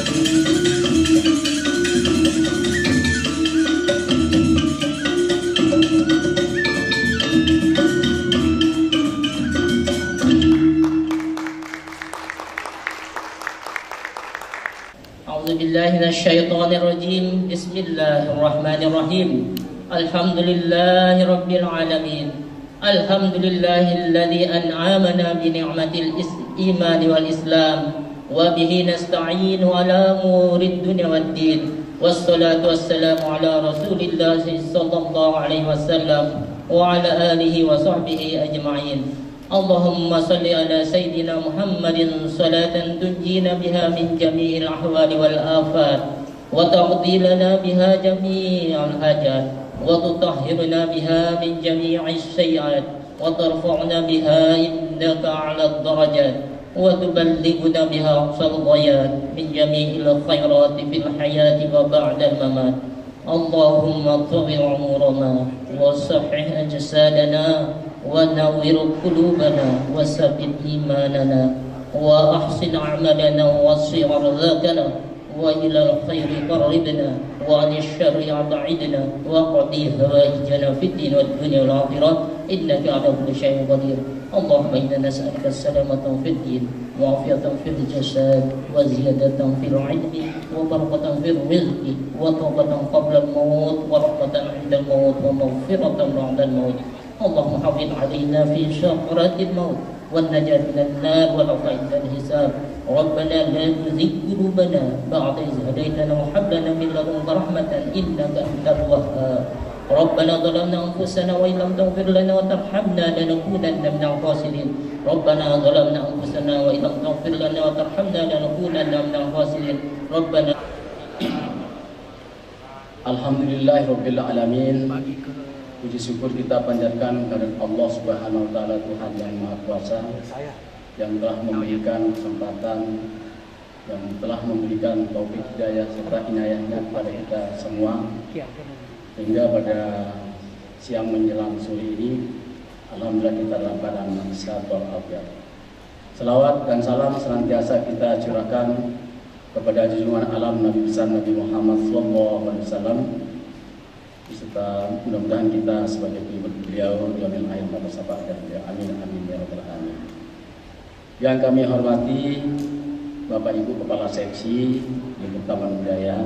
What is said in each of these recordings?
A'udzubillahiminasyaitonirrajim. Bismillahirrahmanirrahim. Alhamdulillahi rabbil alamin. Alhamdulillahilladzi an'amana bi ni'matil iman wal islam wa bihi nasta'inu ala umurid dunya waddin. Wassalatu wassalamu ala Rasulillah sallallahu alaihi wasallam wa ala alihi wa sahbihi ajma'in. Allahumma salli ala Sayyidina Muhammadin salatan tunjina biha min jami'il ahwali wal afat wa taqdi lana biha jami'al hajat wa tutahhirna biha min jami'is sayyi'at wa tarfa'na biha indaka 'ala darajat wa tuballighuna biha aqsal ghayat min jami'il khairati fil hayati wa ba'dal mamat. Allahumma tawwi umurana wa sahih ajsadana ونور قلوبنا وثبت إيماننا وأحسن أعمالنا ووسع رزقنا وإلى الخير قربنا وعن الشر أبعدنا وقضي هوائجنا في الدين والدنيا والآخرة إنك على كل شيء قدير. اللهم إنا نسألك السلامة في الدين وعافية في الجسد وزيادة في العلم وبركة في الرزق وتوبة قبل الموت ورحمة عند الموت ومغفرة بعد الموت. اللهم حافظ علينا في شقرة الموت والنجاة من النار والعفو عند الحساب. ربنا لا تزغ قلوبنا بعد إذ هديتنا وهب لنا من لدنك رحمة إنك أنت الوهاب. ربنا ظلمنا أنفسنا وإن لم تغفر لنا وترحمنا لنكونن من الخاسرين. ربنا ظلمنا أنفسنا وإن لم تغفر لنا وترحمنا لنكونن من الخاسرين. ربنا Alhamdulillahirabbil alamin. Puji syukur kita panjatkan kepada Allah Subhanahu wa taala, Tuhan yang Maha Kuasa, yang telah memberikan kesempatan, yang telah memberikan taufik hidayah serta inayahnya kepada kita semua, sehingga pada siang menjelang sore ini alhamdulillah kita dalam keadaan sehat walafiat. Selawat dan salam senantiasa kita curahkan kepada junjungan alam Nabi besar Nabi Muhammad SAW, serta mudah-mudahan kita sebagai pengikut beliau jamin akhir pada syafaat dan beliau, amin amin ya rabbal alamin. Yang kami hormati Bapak Ibu Kepala Seksi di Taman Budaya,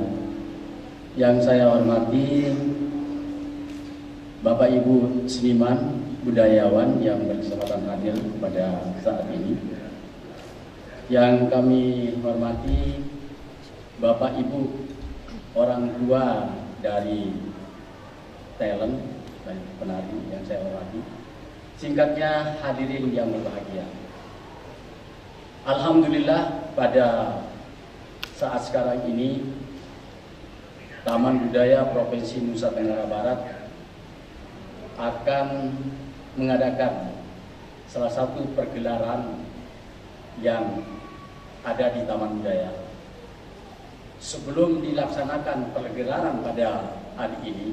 yang saya hormati Bapak Ibu seniman budayawan yang berkesempatan hadir pada saat ini, yang kami hormati Bapak Ibu orang tua dari talent dan penari yang saya hormati, singkatnya hadirin yang berbahagia. Alhamdulillah pada saat sekarang ini Taman Budaya Provinsi Nusa Tenggara Barat akan mengadakan salah satu pergelaran yang ada di Taman Budaya. Sebelum dilaksanakan pergelaran pada hari ini,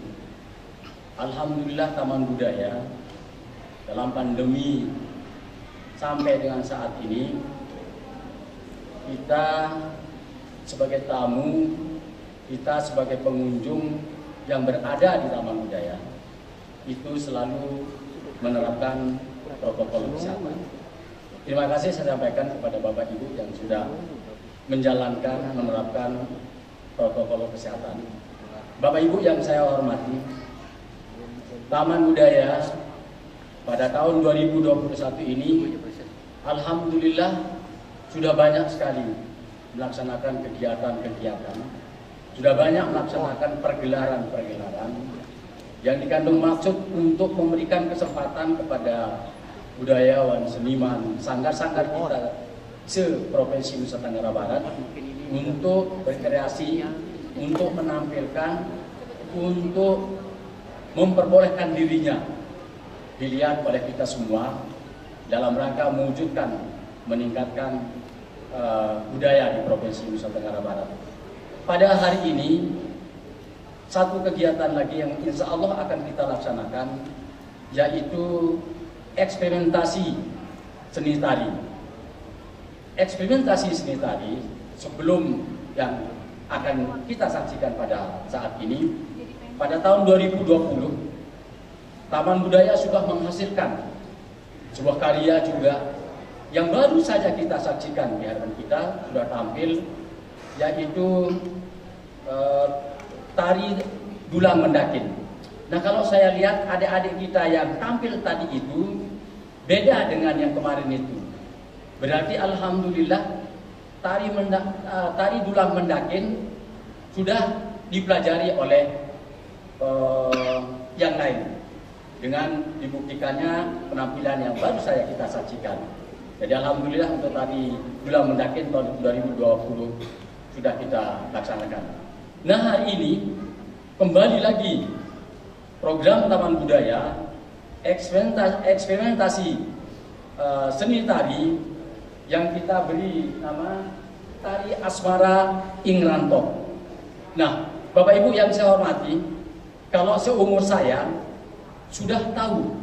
alhamdulillah Taman Budaya dalam pandemi sampai dengan saat ini, kita sebagai tamu, kita sebagai pengunjung yang berada di Taman Budaya itu selalu menerapkan protokol kesehatan. Terima kasih saya sampaikan kepada Bapak Ibu yang sudah menjalankan, menerapkan protokol kesehatan. Bapak Ibu yang saya hormati, Taman Budaya pada tahun 2021 ini alhamdulillah sudah banyak sekali melaksanakan kegiatan-kegiatan, sudah banyak melaksanakan pergelaran-pergelaran yang dikandung maksud untuk memberikan kesempatan kepada budayawan, seniman, sanggar-sanggar kita se-Provinsi Nusa Tenggara Barat untuk berkreasi, untuk menampilkan, untuk memperbolehkan dirinya dilihat oleh kita semua dalam rangka mewujudkan, meningkatkan budaya di Provinsi Nusa Tenggara Barat. Pada hari ini, satu kegiatan lagi yang insya Allah akan kita laksanakan, yaitu eksperimentasi seni tari. Eksperimentasi seni tari sebelum yang akan kita saksikan pada saat ini. Pada tahun 2020, Taman Budaya sudah menghasilkan sebuah karya juga yang baru saja kita saksikan di hadapan kita, sudah tampil, yaitu tari Dulang Mendakin. Nah, kalau saya lihat adik-adik kita yang tampil tadi itu beda dengan yang kemarin itu. Berarti alhamdulillah tari Dulang Mendakin sudah dipelajari oleh yang lain dengan dibuktikannya penampilan yang baru saya kita saksikan. Jadi alhamdulillah untuk tari Dulang Mendakin tahun 2020 sudah kita laksanakan. Nah, hari ini kembali lagi program Taman Budaya eksperimentasi seni tari yang kita beri nama Tari Asmara Ing Rantok. Nah, Bapak Ibu yang saya hormati, kalau seumur saya sudah tahu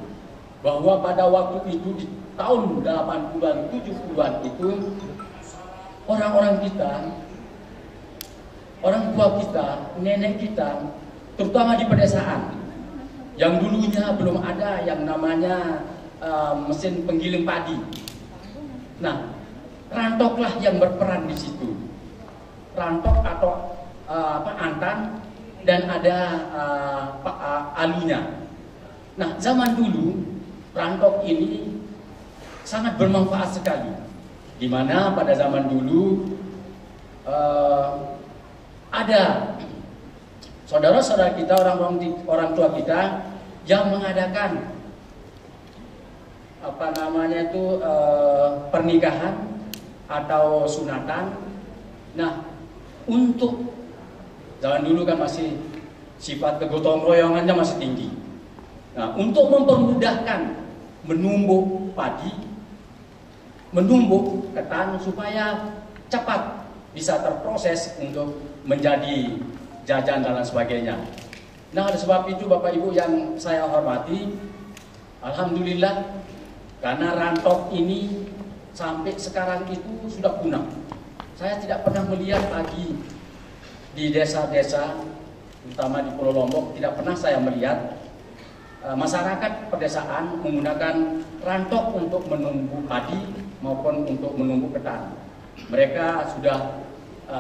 bahwa pada waktu itu di tahun 80-an, 70-an itu orang-orang kita, orang tua kita, nenek kita, terutama di pedesaan yang dulunya belum ada yang namanya mesin penggiling padi. Nah, rantoklah yang berperan di situ. Rantok atau antan dan ada alunya. Nah, zaman dulu rantok ini sangat bermanfaat sekali. Di mana pada zaman dulu ada saudara-saudara kita, orang tua kita yang mengadakan pernikahan atau sunatan. Nah, untuk zaman dulu kan masih sifat kegotong royongannya masih tinggi. Nah, untuk mempermudahkan menumbuk padi, menumbuk ketan supaya cepat bisa terproses untuk menjadi jajan dan lain sebagainya. Nah, oleh sebab itu Bapak Ibu yang saya hormati, alhamdulillah karena rantok ini sampai sekarang itu sudah punah. Saya tidak pernah melihat lagi di desa-desa, terutama di Pulau Lombok, tidak pernah saya melihat masyarakat pedesaan menggunakan rantok untuk menumbuk padi maupun untuk menumbuk ketan. Mereka sudah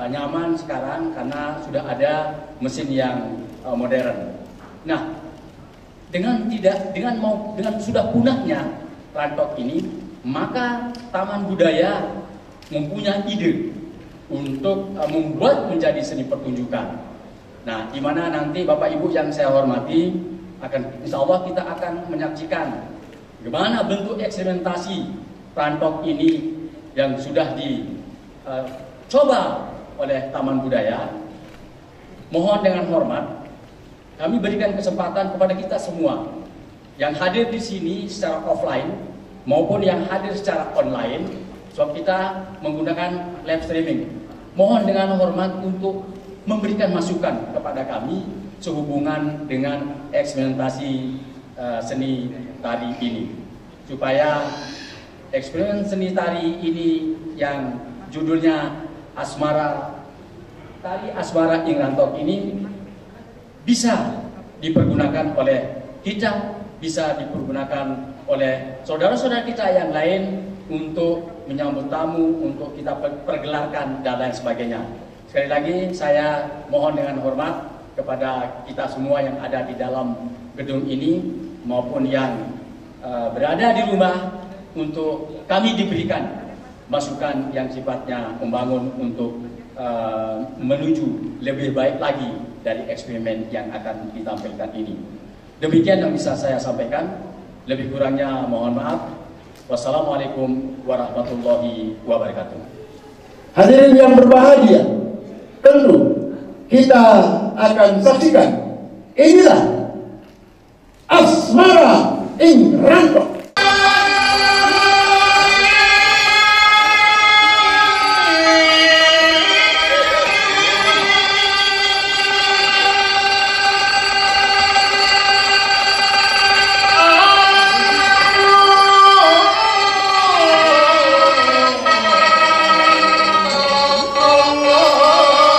nyaman sekarang karena sudah ada mesin yang modern. Nah, dengan sudah punahnya rantok ini, maka Taman Budaya mempunyai ide untuk membuat menjadi seni pertunjukan. Nah, di mana nanti Bapak Ibu yang saya hormati insya Allah kita akan menyaksikan bagaimana bentuk eksperimentasi rantok ini yang sudah dicoba oleh Taman Budaya. Mohon dengan hormat kami berikan kesempatan kepada kita semua yang hadir di sini secara offline maupun yang hadir secara online, sebab kita menggunakan live streaming. Mohon dengan hormat untuk memberikan masukan kepada kami sehubungan dengan eksperimentasi seni tari ini, supaya eksperimen seni tari ini yang judulnya Tari Asmara Ing Rantok ini bisa dipergunakan oleh kita, bisa dipergunakan oleh saudara-saudara kita yang lain untuk menyambut tamu, untuk kita pergelarkan dan lain sebagainya. Sekali lagi saya mohon dengan hormat kepada kita semua yang ada di dalam gedung ini maupun yang berada di rumah, untuk kami diberikan masukan yang sifatnya membangun untuk menuju lebih baik lagi dari eksperimen yang akan ditampilkan ini. Demikian yang bisa saya sampaikan, lebih kurangnya mohon maaf. Wassalamualaikum warahmatullahi wabarakatuh. Hadirin yang berbahagia, tentu kita akan saksikan inilah Asmara Ing Rantok. Allah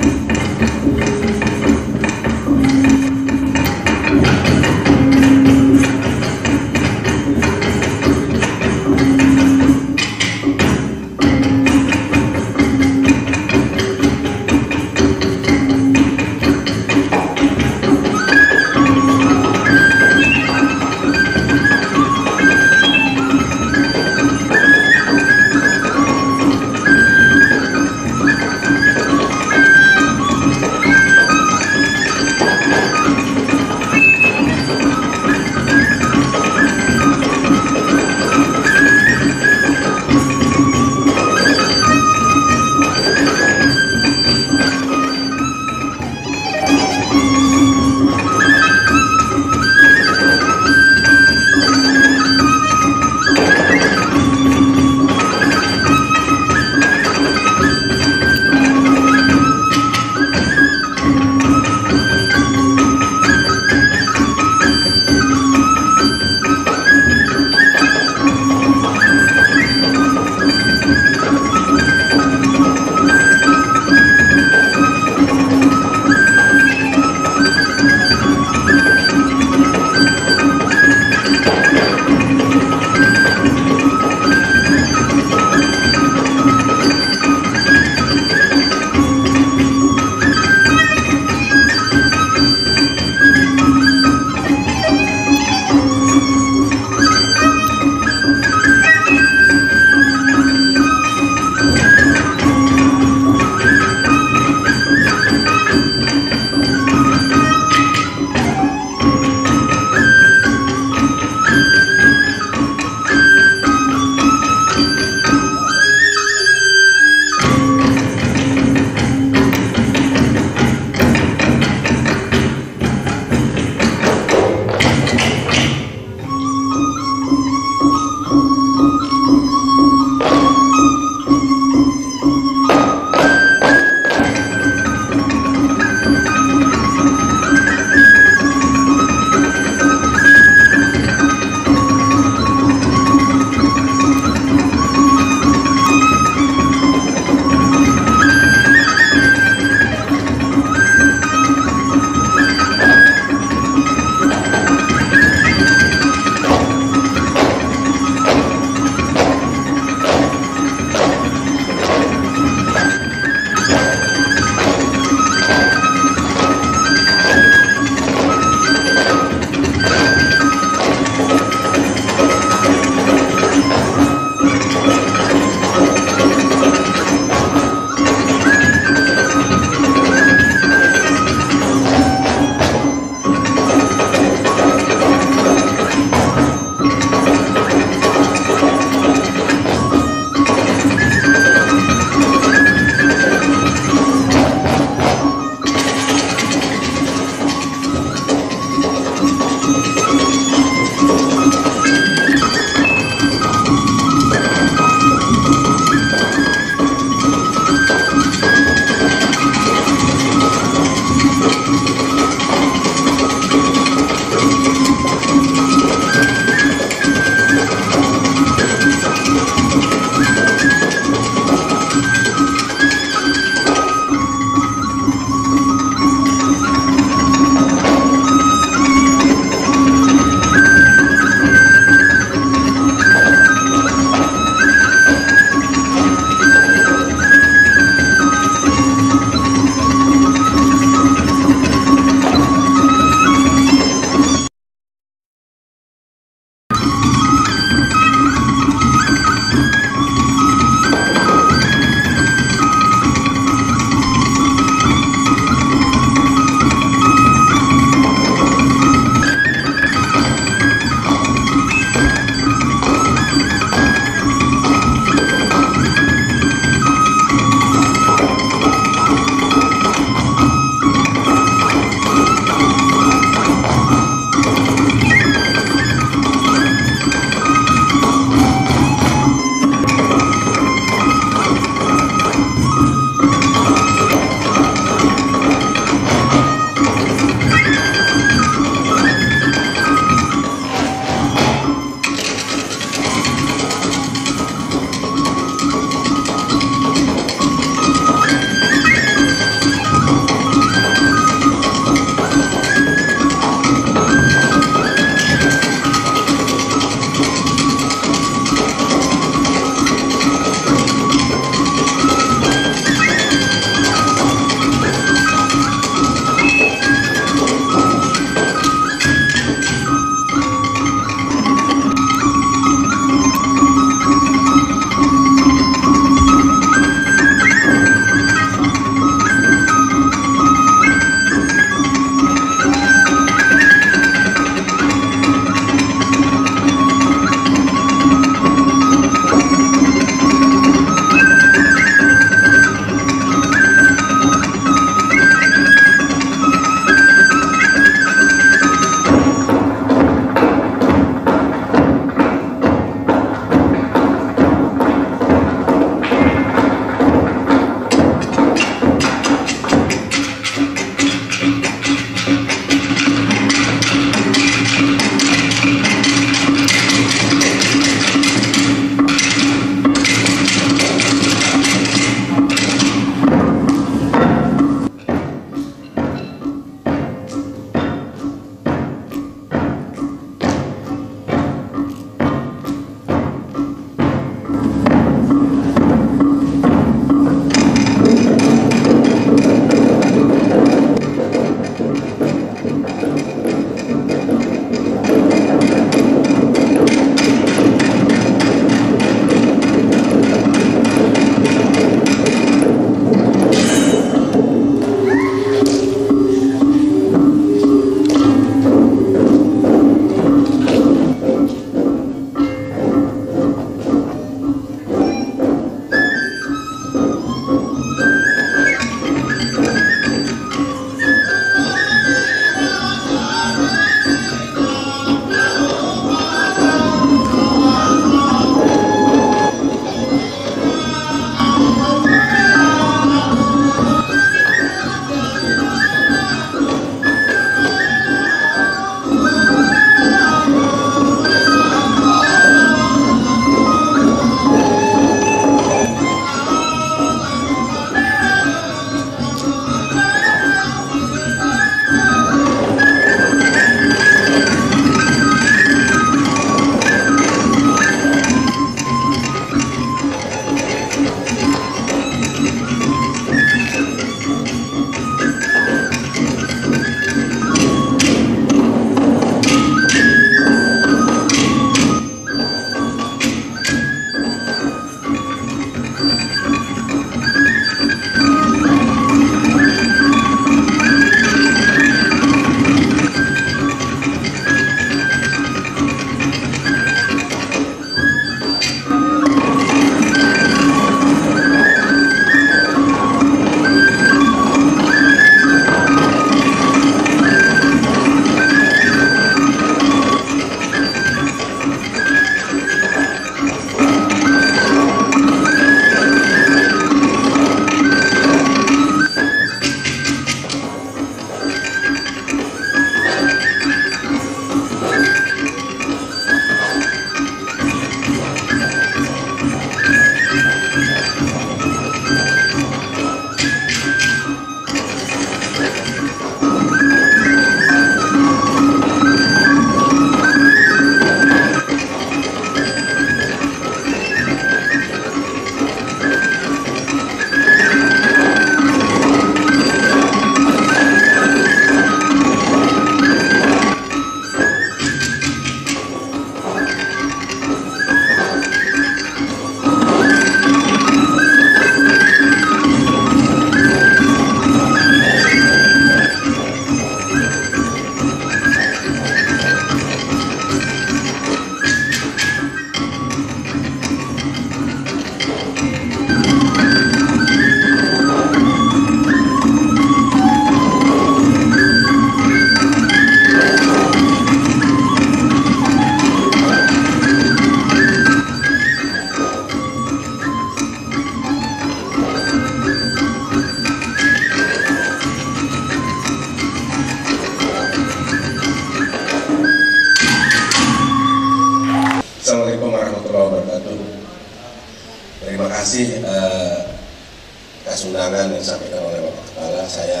atas undangan yang disampaikan oleh Bapak Kepala. Saya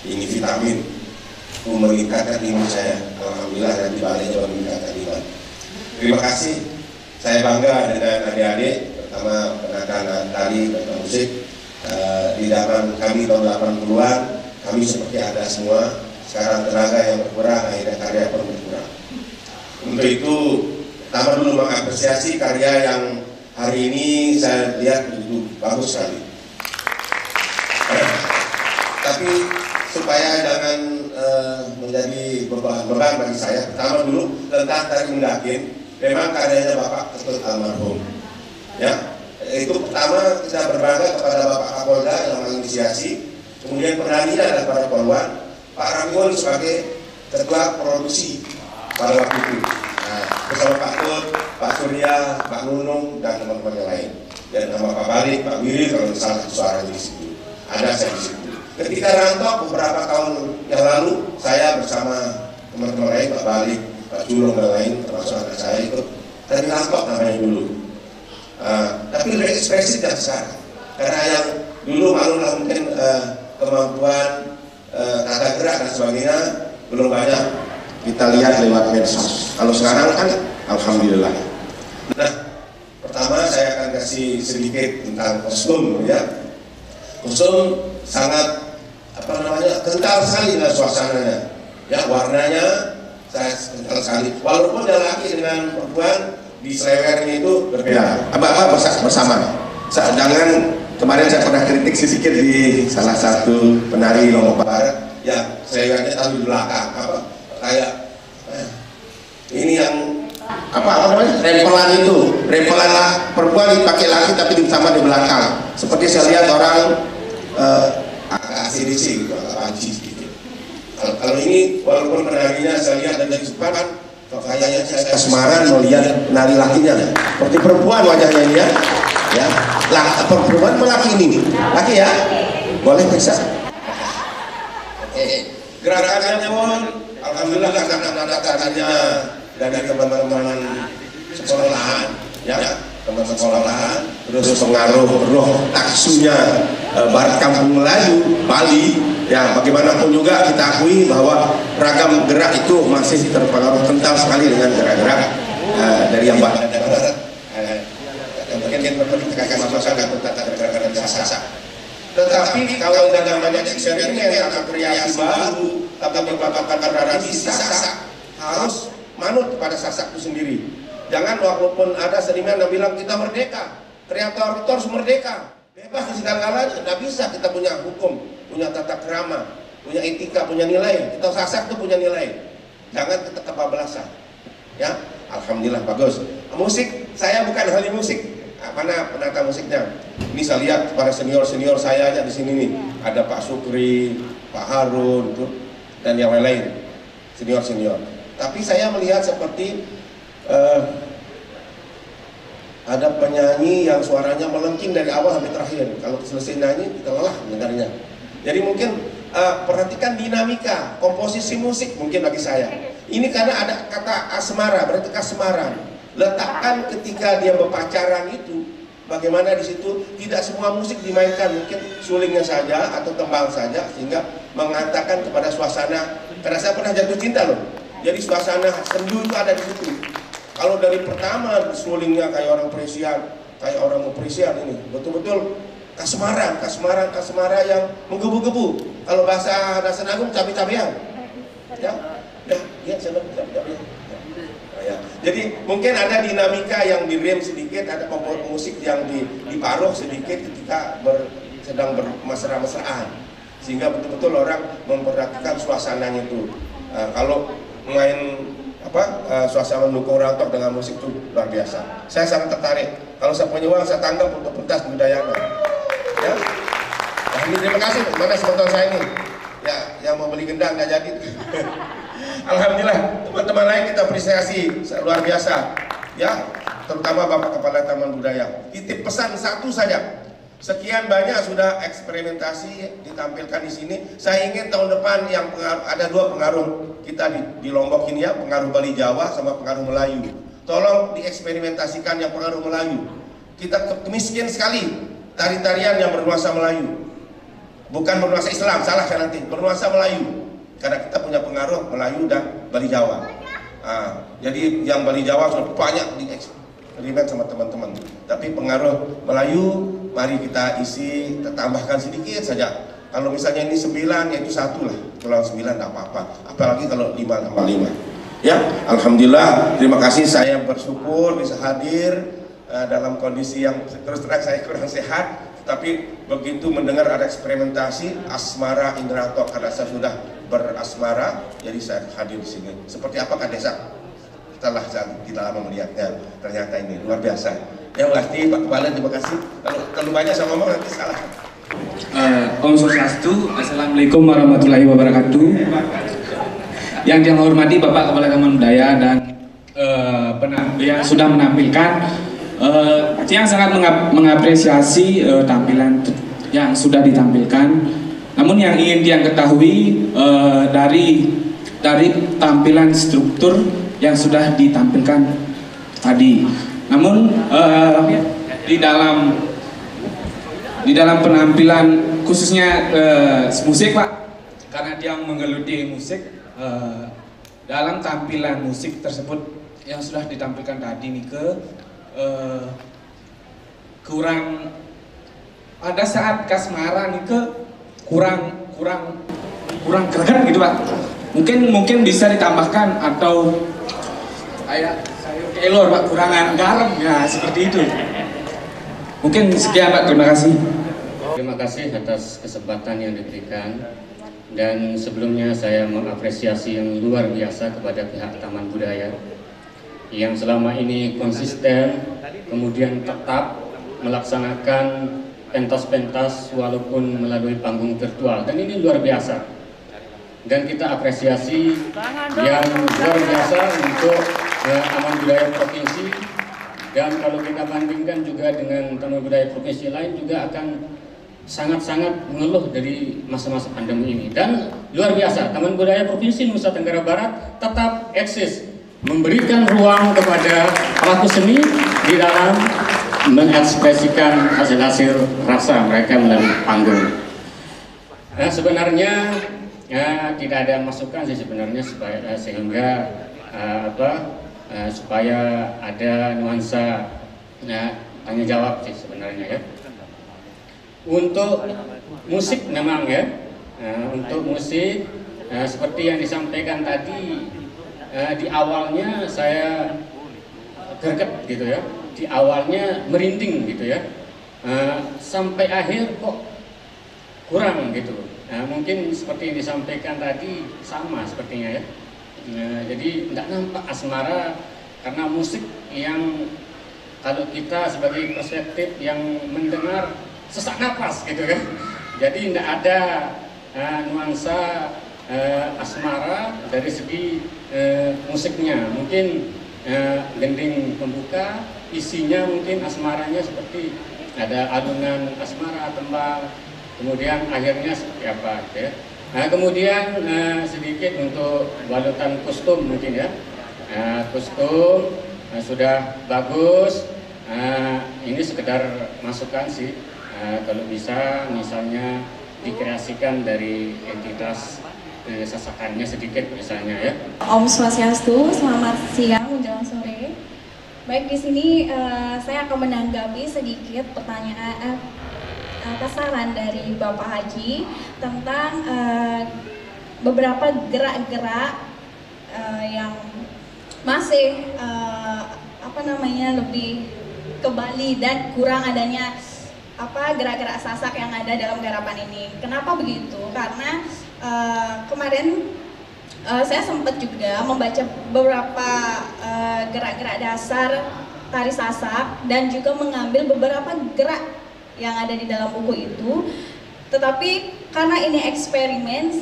ini vitamin meningkatkan iman saya. Alhamdulillah nanti balik juga meningkatkan iman. Terima kasih. Saya bangga dengan adik-adik, pertama penata tari, penata musik. Di zaman kami tahun 80-an, kami seperti ada semua. Sekarang tenaga yang berkurang, akhirnya karya pun berkurang. Untuk itu, pertama dulu mengapresiasi karya yang hari ini saya lihat begitu bagus sekali. Tapi supaya jangan menjadi beban bagi saya, pertama dulu tentang tari Undakin. Memang karyanya Bapak Ketut almarhum. Ya, itu pertama kita berbangga kepada Bapak Kapolda yang menginisiasi. Kemudian penarinya adalah para poluan, Pak Ramon sebagai ketua produksi pada waktu itu. Nah, bersama Pak Tut, Pak Surya, Pak Nunung dan teman-teman yang lain. Dan nama Pak Balik, Pak Wiri kalau salah satu suara di situ. Ada saya di situ. Ketika rantau beberapa tahun yang lalu, saya bersama teman-teman lain, Pak Balik, Pak Julung dan lain, termasuk anak saya ikut tadi rantau namanya dulu. Tapi lebih ekspresif dan sekarang. Karena yang dulu malulah mungkin kemampuan tata gerak dan sebagainya belum banyak kita lihat lewat medsos. Kalau sekarang kan alhamdulillah. Nah, pertama saya akan kasih sedikit tentang kostum ya. Kostum sangat kental sekali dengan suasananya. Ya, warnanya saya kental sekali. Walaupun yang laki dengan perempuan di selewernya itu berbeda. Apa bersama. Sedangkan kemarin saya pernah kritik sedikit di salah satu penari Lombok Barat yang selewernya taruh di belakang. Kayak ini yang namanya rempelan itu, rempelan lah perempuan dipakai laki tapi sama di belakang. Seperti saya lihat orang ACDC gitu, Panci gitu. Kalau ini walaupun penarinya saya lihat dari Jepang, kayaknya saya Semarang melihat penari lakinya seperti perempuan wajahnya ini ya. Ya, perempuan laki ini, laki ya, boleh periksa. Gerakannya pun alhamdulillah karena tarinya dari teman-teman sekolahan, ya, teman-teman sekolahan, terus pengaruh roh taksunya Barat Kampung Melayu, Bali, ya bagaimanapun juga kita akui bahwa ragam gerak itu masih terpengaruh kental sekali dengan gerak-gerak dari yang Barat. Tetapi kalau dalam banyak eksperimen atau kreasi baru atau berbakat tradisi Sasak harus manut kepada Sasak itu sendiri. Jangan walaupun ada seniman yang bilang kita merdeka, kreator itu harus merdeka, bebas di segala-galanya. Tidak bisa, kita punya hukum, punya tata krama, punya etika, punya nilai. Kita Sasak itu punya nilai. Jangan kita kebablasan. Ya, alhamdulillah bagus. Musik, saya bukan ahli musik. Mana penata musiknya? Ini saya lihat para senior-senior saya aja di sini nih. Ada Pak Sukri, Pak Harun, dan yang lain-lain. Senior-senior. Tapi saya melihat seperti ada penyanyi yang suaranya melengking dari awal sampai terakhir. Kalau selesai nyanyi, kita lelah mendengarnya. Jadi mungkin perhatikan dinamika, komposisi musik mungkin bagi saya. Ini karena ada kata asmara, berarti kasmaran. Letakkan ketika dia berpacaran itu, bagaimana di situ tidak semua musik dimainkan, mungkin sulingnya saja atau tembang saja, sehingga mengatakan kepada suasana. Karena saya pernah jatuh cinta loh, jadi suasana sendu itu ada di situ. Kalau dari pertama sulingnya kayak orang Persian, kayak orang Persian ini, betul-betul kasmaran yang menggebu-gebu. Kalau bahasa Dasan Agung cabai-cabean, ya, saya cabai-cabean. Ya. Jadi mungkin ada dinamika yang direm sedikit, ada komponen musik yang diparuh sedikit ketika sedang bermesra-mesraan, sehingga betul-betul orang memperhatikan suasananya itu. Kalau main suasana mendukung rantau dengan musik itu luar biasa. Saya sangat tertarik. Kalau saya punya uang saya tanggap untuk pentas budayana. Ya. Nah, ini terima kasih. Mana sponsor saya ini? Ya, yang mau beli gendang nggak jadi. Alhamdulillah, teman-teman lain kita apresiasi luar biasa, ya, terutama Bapak Kepala Taman Budaya. Titip pesan satu saja. Sekian banyak sudah eksperimentasi ditampilkan di sini. Saya ingin tahun depan yang ada dua pengaruh kita di Lombok ini ya, pengaruh Bali Jawa sama pengaruh Melayu. Tolong dieksperimentasikan yang pengaruh Melayu. Kita miskin sekali tari-tarian yang bernuansa Melayu. bukan bernuansa Islam, salah saya nanti, bernuansa Melayu. Karena kita punya pengaruh Melayu dan Bali Jawa. Jadi yang Bali Jawa sudah banyak dieksperimen sama teman-teman. Tapi pengaruh Melayu, mari kita isi, kita tambahkan sedikit saja. Kalau misalnya ini 9, yaitu 1 lah. Kalau 9 tidak apa-apa. Apalagi kalau 5 tambah 5. Ya, alhamdulillah. Terima kasih, saya bersyukur bisa hadir dalam kondisi yang terus terang saya kurang sehat, tapi begitu mendengar ada eksperimentasi asmara Indrato karena saya sudah berasmara, jadi saya hadir di sini. Seperti apa Kak Desa? Setelah kita lama melihatnya, ternyata ini luar biasa. Ya pasti Pak Kepala, terima kasih. Kalau banyak saya ngomong nanti salah. Om Swastiastu, Assalamualaikum warahmatullahi wabarakatuh. Yang saya hormati Bapak Kepala Taman Budaya dan yang sudah menampilkan. Yang sangat mengapresiasi tampilan yang sudah ditampilkan. Namun yang ingin dia ketahui dari tampilan struktur yang sudah ditampilkan tadi. Namun di dalam penampilan khususnya musik Pak, karena dia menggeluti musik, dalam tampilan musik tersebut yang sudah ditampilkan tadi nih kurang, pada saat kasmaran itu kurang greget gitu Pak. Mungkin bisa ditambahkan atau saya kelor Pak, kurangan garam ya, seperti itu. Mungkin sekian Pak, terima kasih. Terima kasih atas kesempatan yang diberikan, dan sebelumnya saya mengapresiasi yang luar biasa kepada pihak Taman Budaya yang selama ini konsisten, kemudian tetap melaksanakan pentas-pentas walaupun melalui panggung virtual, dan ini luar biasa. Dan kita apresiasi yang luar biasa untuk Taman Budaya Provinsi, dan kalau kita bandingkan juga dengan Taman Budaya Provinsi lain juga akan sangat-sangat mengeluh dari masa-masa pandemi ini. Dan luar biasa, Taman Budaya Provinsi Nusa Tenggara Barat tetap eksis, memberikan ruang kepada pelaku seni di dalam mengekspresikan hasil-hasil rasa mereka melalui panggung. Nah, sebenarnya tidak ada masukan sih sebenarnya sehingga supaya ada nuansa tanya jawab sih sebenarnya ya. Untuk musik memang ya, untuk musik seperti yang disampaikan tadi. Di awalnya saya greget gitu ya, di awalnya merinding gitu ya, sampai akhir kok kurang gitu. Mungkin seperti yang disampaikan tadi sama sepertinya ya. Jadi tidak nampak asmara karena musik yang kalau kita sebagai perspektif yang mendengar sesak napas gitu kan. Jadi tidak ada nuansa asmara dari segi musiknya. Mungkin gending pembuka isinya mungkin asmaranya seperti ada alunan asmara, tembang, kemudian akhirnya seperti apa gitu ya. Nah, kemudian sedikit untuk balutan kostum mungkin ya. Kostum sudah bagus. Ini sekedar masukan sih, kalau bisa misalnya dikreasikan dari entitas sasakannya sedikit misalnya ya. Om Swastiastu, selamat siang menjelang sore. Baik, di sini saya akan menanggapi sedikit pertanyaan saran dari Bapak Haji tentang beberapa gerak-gerak yang masih lebih ke Bali dan kurang adanya gerak-gerak sasak yang ada dalam garapan ini. Kenapa begitu? Karena kemarin saya sempat juga membaca beberapa gerak-gerak dasar tari sasak dan juga mengambil beberapa gerak yang ada di dalam buku itu. Tetapi karena ini eksperimen,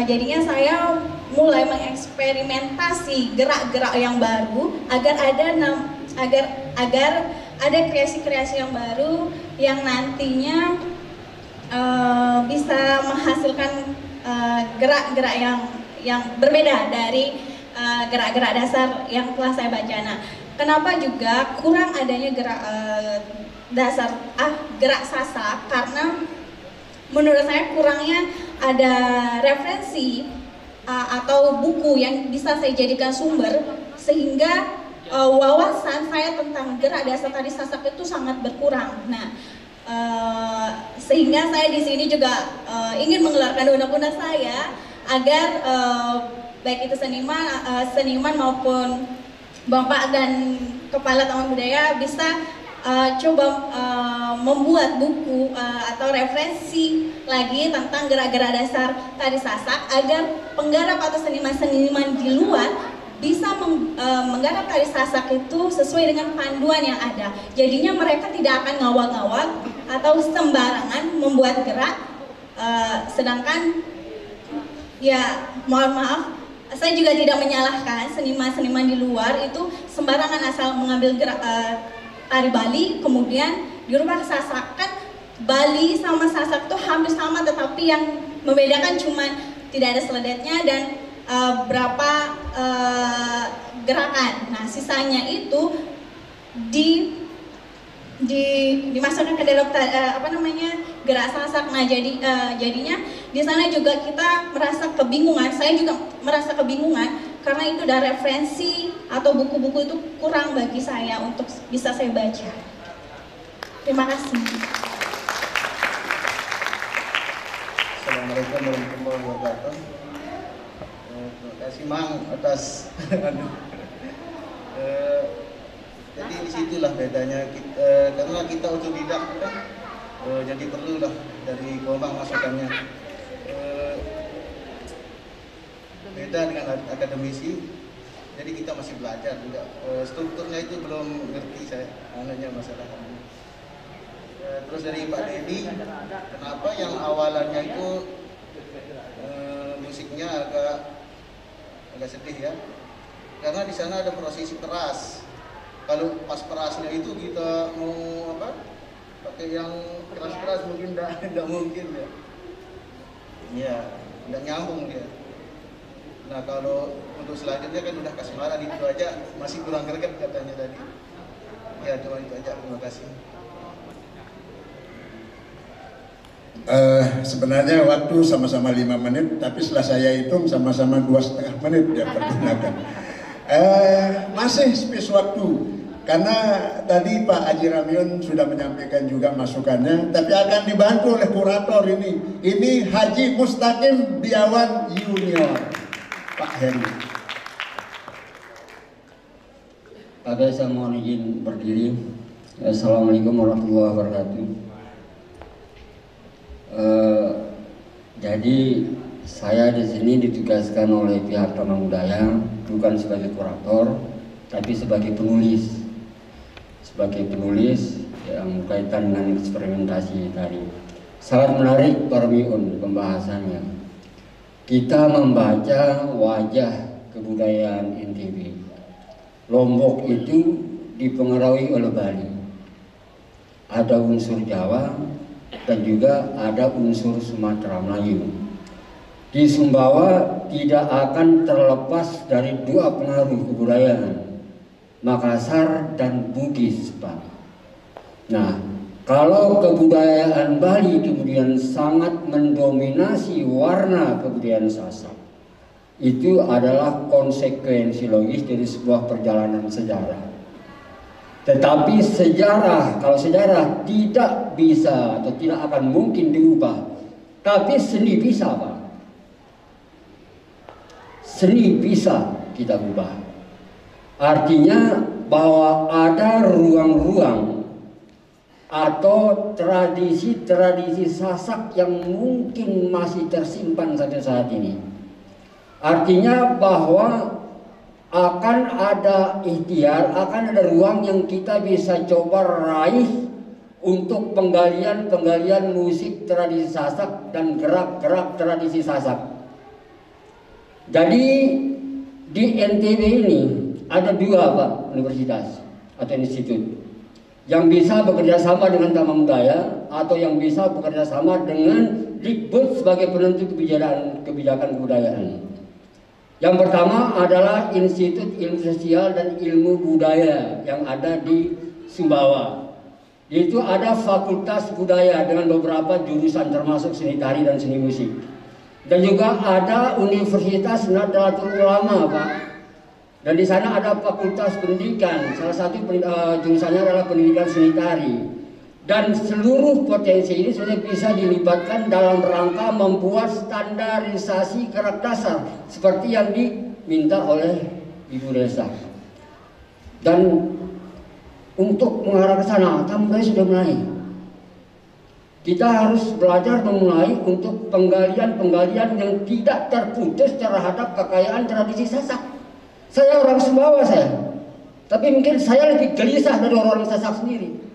jadinya saya mulai mengeksperimentasi gerak-gerak yang baru agar ada kreasi-kreasi yang baru yang nantinya bisa menghasilkan gerak-gerak yang berbeda dari gerak-gerak dasar yang telah saya baca. Nah, kenapa juga kurang adanya gerak dasar gerak sasak? Karena menurut saya kurangnya ada referensi atau buku yang bisa saya jadikan sumber, sehingga wawasan saya tentang gerak dasar tari sasak itu sangat berkurang. Nah, sehingga saya di sini juga ingin mengeluarkan undang-undang saya agar baik itu seniman maupun bapak dan kepala taman budaya bisa coba membuat buku atau referensi lagi tentang gerak-gerak dasar tari sasak, agar penggarap atau seniman-seniman di luar bisa menggarap tari sasak itu sesuai dengan panduan yang ada. Jadinya mereka tidak akan ngawang-ngawang atau sembarangan membuat gerak, sedangkan ya mohon maaf, saya juga tidak menyalahkan seniman-seniman di luar itu sembarangan asal mengambil gerak tari Bali kemudian dirubah ke sasak. Kan Bali sama sasak itu hampir sama, tetapi yang membedakan cuma tidak ada seledetnya dan berapa gerakan. Nah, sisanya itu dimasukkan ke dalam gerak sasak. Nah, jadinya di sana juga kita merasa kebingungan. Saya juga merasa kebingungan karena itu ada referensi atau buku-buku itu kurang bagi saya untuk bisa saya baca. Terima kasih. Assalamualaikum warahmatullahi wabarakatuh. Terima kasih Mang atas jadi disitulah bedanya kita, karena kita otodidak kan, jadi perlulah dari Komang masukannya. Beda dengan akademisi, jadi kita masih belajar juga. Strukturnya itu belum ngerti saya, anaknya masalah. Terus dari Pak Dedi, kenapa yang awalannya itu musiknya agak sedih ya? Karena di sana ada prosesi peras. Kalau pas perasnya itu kita mau pakai yang keras-keras mungkin tidak mungkin ya. Iya, tidak nyambung dia. Nah, kalau untuk selanjutnya kan udah kasmaran, itu aja masih kurang greget katanya tadi. Ya, cuma itu aja. Terima kasih. Sebenarnya waktu sama-sama 5 menit, tapi setelah saya hitung sama-sama 2,5 menit dia pergunakan. Masih space waktu, karena tadi Pak Haji Ramiun sudah menyampaikan juga masukannya, tapi akan dibantu oleh kurator ini. Ini Haji Mustaqim Biawan Junior, Pak Heri. Oke, saya mohon izin berdiri. Assalamualaikum warahmatullahi wabarakatuh. Jadi saya di sini ditugaskan oleh pihak Taman Budaya bukan sebagai kurator, tapi sebagai penulis. Sebagai penulis yang berkaitan dengan eksperimentasi tadi. Sangat menarik Pak Ramiun pembahasannya. Kita membaca wajah kebudayaan NTB. Lombok itu dipengaruhi oleh Bali. Ada unsur Jawa dan juga ada unsur Sumatera Melayu. Di Sumbawa tidak akan terlepas dari dua pengaruh kebudayaan, Makassar dan Bugis, Pak. Nah, kalau kebudayaan Bali kemudian sangat mendominasi warna kebudayaan Sasak, itu adalah konsekuensi logis dari sebuah perjalanan sejarah. Tetapi sejarah, kalau sejarah tidak bisa atau tidak akan mungkin diubah, tapi seni bisa, Pak. Seni bisa kita ubah. Artinya bahwa ada ruang-ruang atau tradisi-tradisi Sasak yang mungkin masih tersimpan sampai saat ini. Artinya bahwa akan ada ikhtiar, akan ada ruang yang kita bisa coba raih untuk penggalian musik tradisi Sasak dan gerak-gerak tradisi Sasak. Jadi di NTB ini ada dua, Pak, universitas atau institut yang bisa bekerja sama dengan Taman Budaya atau yang bisa bekerja sama dengan Dikbud sebagai penentu kebijakan kebudayaan. Yang pertama adalah Institut Ilmu Sosial dan Ilmu Budaya yang ada di Sumbawa. Yaitu ada Fakultas Budaya dengan beberapa jurusan termasuk seni tari dan seni musik. Dan juga ada Universitas Nahdlatul Ulama, Pak. Dan di sana ada Fakultas Pendidikan, salah satu jurusannya adalah pendidikan seni tari. Dan seluruh potensi ini sudah bisa dilibatkan dalam rangka membuat standarisasi gerak dasar seperti yang diminta oleh Ibu Desa. Dan untuk mengarah ke sana, Tambudaya sudah mulai. Kita harus belajar memulai untuk penggalian-penggalian yang tidak terputus terhadap kekayaan tradisi Sasak. Saya orang Sumbawa tapi mungkin saya lebih gelisah dari orang Sasak sendiri.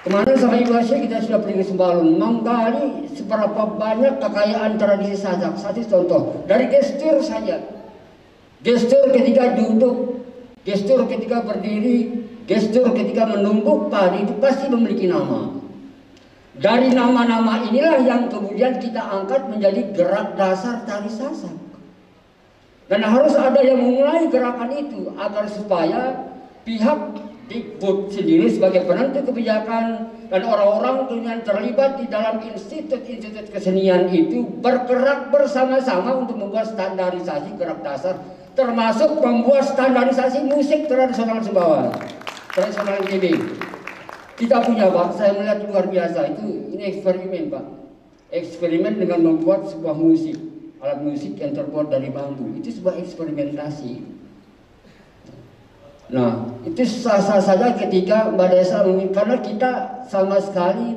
Kemarin sama Ibu Asyik kita sudah pergi ke Sembalun menggali seberapa banyak kekayaan tradisi Sasak. Satu contoh dari gestur saja. Gestur ketika duduk, gestur ketika berdiri, gestur ketika menumbuk padi itu pasti memiliki nama. Dari nama-nama inilah yang kemudian kita angkat menjadi gerak dasar tari Sasak. Dan harus ada yang memulai gerakan itu agar supaya pihak Dikbud sendiri sebagai penentu kebijakan dan orang-orang yang terlibat di dalam institut-institut kesenian itu bergerak bersama-sama untuk membuat standarisasi gerak dasar, termasuk membuat standarisasi musik tradisional Sumbawa, tradisional GB. Kita punya, Pak, saya melihat luar biasa itu, ini eksperimen, Pak. Eksperimen dengan membuat sebuah musik, alat musik yang terbuat dari bambu, itu sebuah eksperimentasi. Nah, itu sah-sah saja ketika Mbak Desa karena kita sama sekali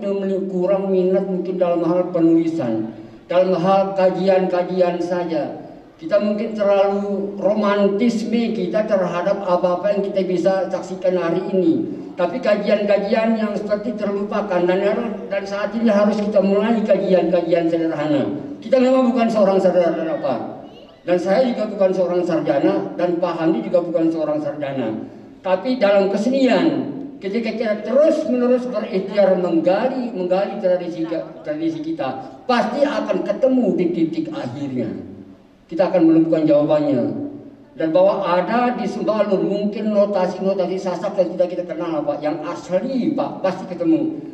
kurang minat mungkin dalam hal penulisan, dalam hal kajian-kajian saja. Kita mungkin terlalu romantisme kita terhadap apa-apa yang kita bisa saksikan hari ini. Tapi kajian-kajian yang seperti terlupakan dan saat ini harus kita mulai kajian-kajian sederhana. Kita memang bukan seorang sarjana, Pak. Dan saya juga bukan seorang sarjana, dan Pak Hamdi juga bukan seorang sarjana. Tapi dalam kesenian, ketika kita terus-menerus berikhtiar menggali tradisi kita, pasti akan ketemu di titik akhirnya. Kita akan menemukan jawabannya. Dan bahwa ada di Sembalun mungkin notasi-notasi Sasak yang tidak kita kenal, Pak, yang asli, Pak, pasti ketemu.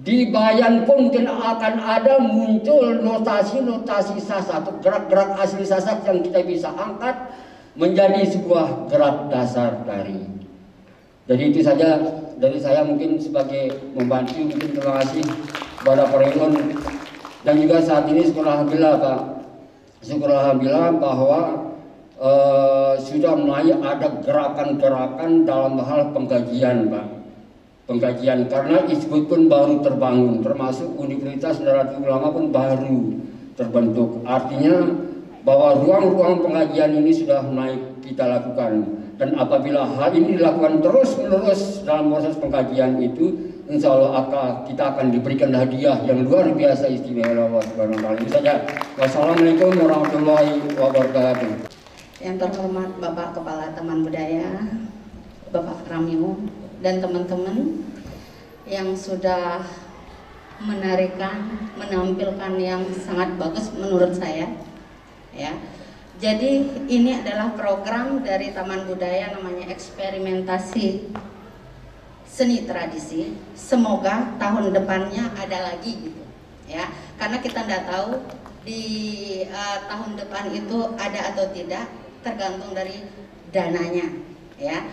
Di Bayan pun mungkin akan ada muncul notasi-notasi Sasak atau gerak-gerak asli Sasak yang kita bisa angkat menjadi sebuah gerak dasar tari. Jadi itu saja dari saya mungkin sebagai membantu. Mungkin terima kasih kepada Perengon dan juga saat ini syukur alhamdulillah, Pak. Syukur alhamdulillah bahwa sudah mulai ada gerakan-gerakan dalam hal pengkajian, Pak. Pengkajian karena ISBUD pun baru terbangun, termasuk Universitas Nahdlatul Ulama pun baru terbentuk. Artinya bahwa ruang-ruang pengajian ini sudah mulai kita lakukan. Dan apabila hal ini dilakukan terus-menerus dalam proses pengkajian itu, insya Allah kita akan diberikan hadiah yang luar biasa istimewa Allah Subhanahu wa Ta'ala. Itu saja. Wassalamualaikum warahmatullahi wabarakatuh. Yang terhormat Bapak Kepala Taman Budaya, Bapak Ramio, dan teman-teman yang sudah menampilkan yang sangat bagus menurut saya, ya. Jadi ini adalah program dari Taman Budaya namanya eksperimentasi seni tradisi. Semoga tahun depannya ada lagi gitu, ya. Karena kita tidak tahu di tahun depan itu ada atau tidak, tergantung dari dananya, ya.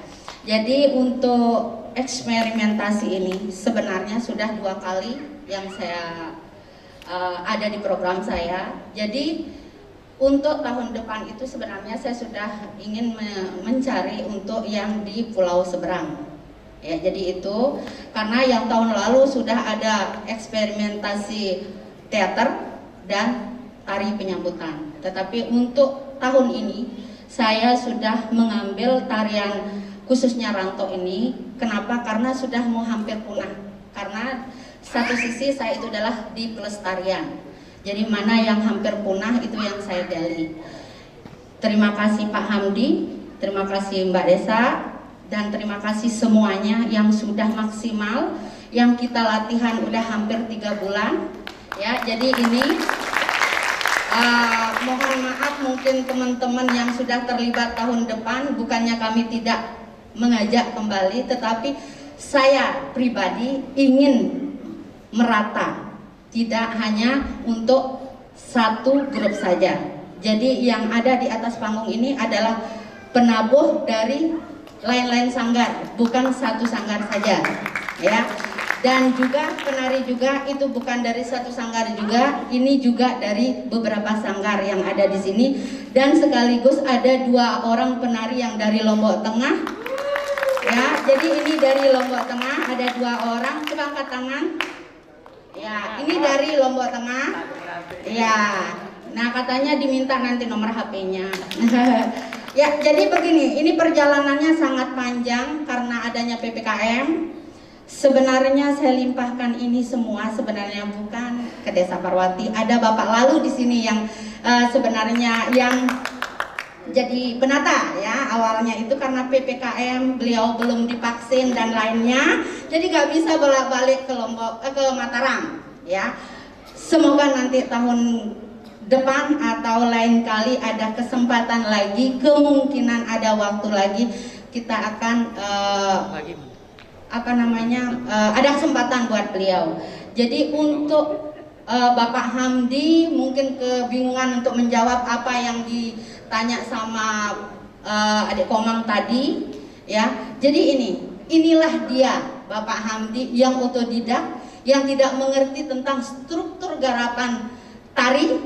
Jadi untuk eksperimentasi ini sebenarnya sudah 2 kali yang saya ada di program saya. Jadi untuk tahun depan itu sebenarnya saya sudah ingin mencari untuk yang di Pulau Seberang. Ya, jadi itu karena yang tahun lalu sudah ada eksperimentasi teater dan tari penyambutan. Tetapi untuk tahun ini saya sudah mengambil tarian khususnya Ranto ini. Kenapa? Karena sudah mau hampir punah. Karena satu sisi saya itu adalah di pelestarian. Jadi mana yang hampir punah itu yang saya gali. Terima kasih Pak Hamdi, terima kasih Mbak Desa, dan terima kasih semuanya yang sudah maksimal, yang kita latihan udah hampir 3 bulan. Ya, jadi ini mohon maaf mungkin teman-teman yang sudah terlibat tahun depan, bukannya kami tidak mengajak kembali, tetapi saya pribadi ingin merata, tidak hanya untuk satu grup saja. Jadi yang ada di atas panggung ini adalah penabuh dari lain-lain sanggar, bukan satu sanggar saja, ya. Dan juga penari juga itu bukan dari satu sanggar juga, ini juga dari beberapa sanggar yang ada di sini. Dan sekaligus ada 2 orang penari yang dari Lombok Tengah, ya. Jadi ini dari Lombok Tengah ada 2 orang, coba angkat tangan. Ya, ini dari Lombok Tengah. Ya, nah katanya diminta nanti nomor HP-nya. Ya, jadi begini, ini perjalanannya sangat panjang karena adanya PPKM. Sebenarnya saya limpahkan ini semua sebenarnya bukan ke Desa Parwati. Ada Bapak Lalu di sini yang sebenarnya yang jadi penata ya, awalnya itu karena PPKM beliau belum divaksin dan lainnya, jadi nggak bisa bolak-balik ke Lombok ke Mataram ya. Semoga nanti tahun depan atau lain kali ada kesempatan lagi, kemungkinan ada waktu lagi kita akan ada kesempatan buat beliau. Jadi untuk Bapak Hamdi mungkin kebingungan untuk menjawab apa yang ditanya sama adik Komang tadi ya. Jadi inilah dia Bapak Hamdi yang otodidak, yang tidak mengerti tentang struktur garapan tari,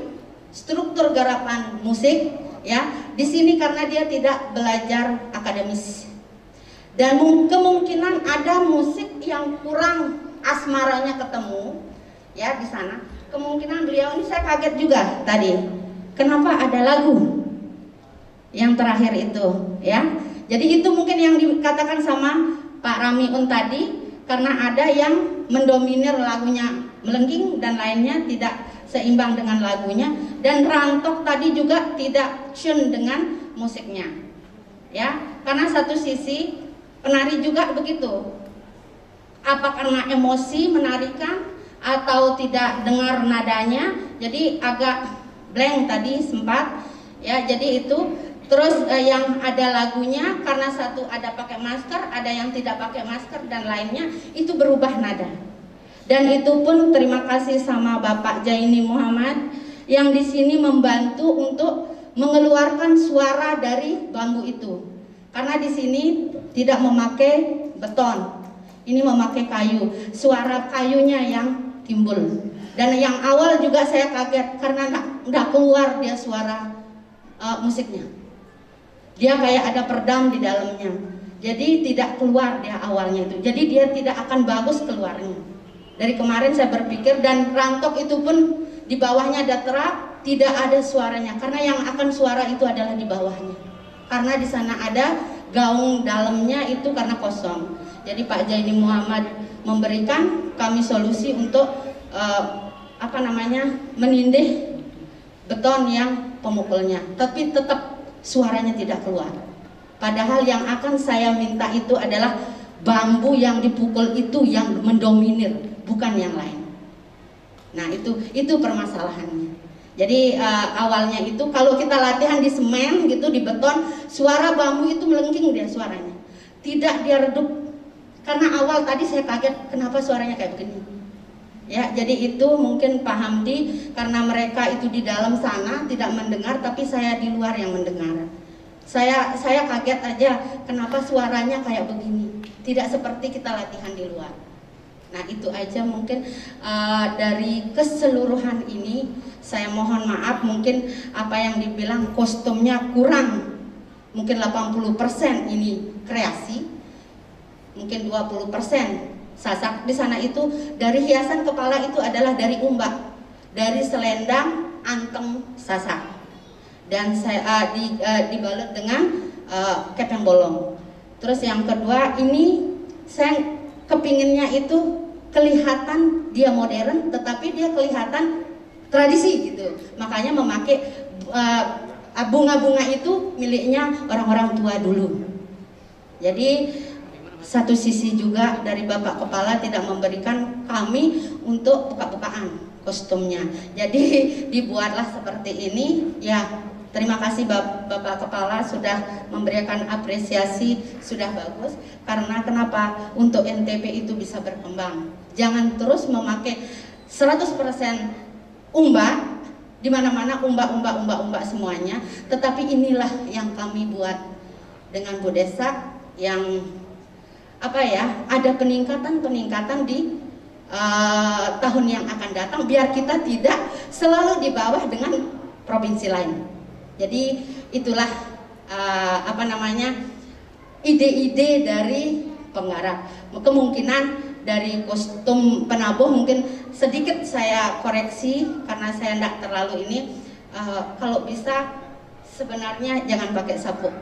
struktur garapan musik ya. Di sini karena dia tidak belajar akademis. Dan kemungkinan ada musik yang kurang asmaranya ketemu ya di sana. Kemungkinan beliau ini saya kaget juga tadi. Kenapa ada lagu yang terakhir itu ya. Jadi itu mungkin yang dikatakan sama Pak Ramiun tadi, karena ada yang mendominir lagunya melengking dan lainnya tidak seimbang dengan lagunya, dan Rantok tadi juga tidak tune dengan musiknya ya. Karena satu sisi penari juga begitu, apa karena emosi menarikan atau tidak dengar nadanya, jadi agak blank tadi sempat ya. Jadi itu terus yang ada lagunya karena satu ada pakai masker, ada yang tidak pakai masker dan lainnya, itu berubah nada. Dan itu pun terima kasih sama Bapak Jaini Muhammad yang di sini membantu untuk mengeluarkan suara dari bambu itu. Karena di sini tidak memakai beton, ini memakai kayu, suara kayunya yang timbul. Dan yang awal juga saya kaget karena nggak keluar dia suara musiknya. Dia kayak ada perdam di dalamnya, jadi tidak keluar dia awalnya itu. Jadi dia tidak akan bagus keluarnya. Dari kemarin saya berpikir, dan Rantok itu pun di bawahnya ada terak, tidak ada suaranya, karena yang akan suara itu adalah di bawahnya. Karena di sana ada gaung dalamnya itu karena kosong. Jadi Pak Jaini Muhammad memberikan kami solusi untuk menindih beton yang pemukulnya, tapi tetap suaranya tidak keluar. Padahal yang akan saya minta itu adalah bambu yang dipukul itu yang mendominir, bukan yang lain. Nah itu permasalahannya. Jadi awalnya itu kalau kita latihan di semen gitu, di beton, suara bambu itu melengking dia suaranya, tidak dia redup. Karena awal tadi saya kaget kenapa suaranya kayak begini. Ya, jadi itu mungkin Pak Hamdi karena mereka itu di dalam sana tidak mendengar, tapi saya di luar yang mendengar. Saya kaget aja kenapa suaranya kayak begini, tidak seperti kita latihan di luar. Nah itu aja mungkin dari keseluruhan ini. Saya mohon maaf mungkin apa yang dibilang kostumnya kurang, mungkin 80% ini kreasi, mungkin 20% sasak. Di sana itu dari hiasan kepala itu adalah dari umbak, dari selendang, anteng, sasak, dan saya dibalut dengan kepeng bolong. Terus yang kedua ini saya kepinginnya itu kelihatan dia modern, tetapi dia kelihatan tradisi gitu. Makanya memakai bunga-bunga itu miliknya orang-orang tua dulu. Jadi satu sisi juga dari Bapak Kepala tidak memberikan kami untuk buka-bukaan kostumnya. Jadi dibuatlah seperti ini ya. Terima kasih Bapak Kepala sudah memberikan apresiasi, sudah bagus. Karena kenapa? Untuk NTB itu bisa berkembang. Jangan terus memakai 100% umba, di mana-mana umba semuanya. Tetapi inilah yang kami buat dengan Bu Desak yang ada peningkatan di tahun yang akan datang, biar kita tidak selalu di bawah dengan provinsi lain. Jadi itulah ide-ide dari penggarap. Kemungkinan dari kostum penabuh mungkin sedikit saya koreksi karena saya tidak terlalu ini. Kalau bisa sebenarnya jangan pakai sabuk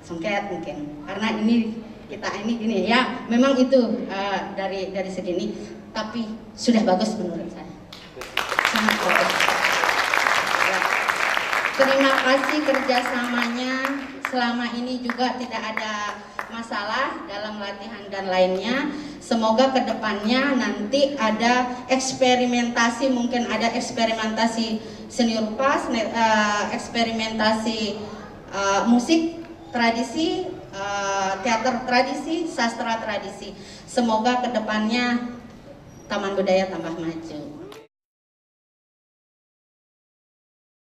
songket mungkin, karena ini kita ini gini ya, memang itu dari segini, tapi sudah bagus menurut saya, sangat bagus. Ya. Terima kasih kerjasamanya selama ini juga tidak ada masalah dalam latihan dan lainnya. Semoga kedepannya nanti ada eksperimentasi, mungkin ada eksperimentasi seni rupa, eksperimentasi musik tradisi, teater tradisi, sastra tradisi. Semoga kedepannya Taman Budaya tambah maju.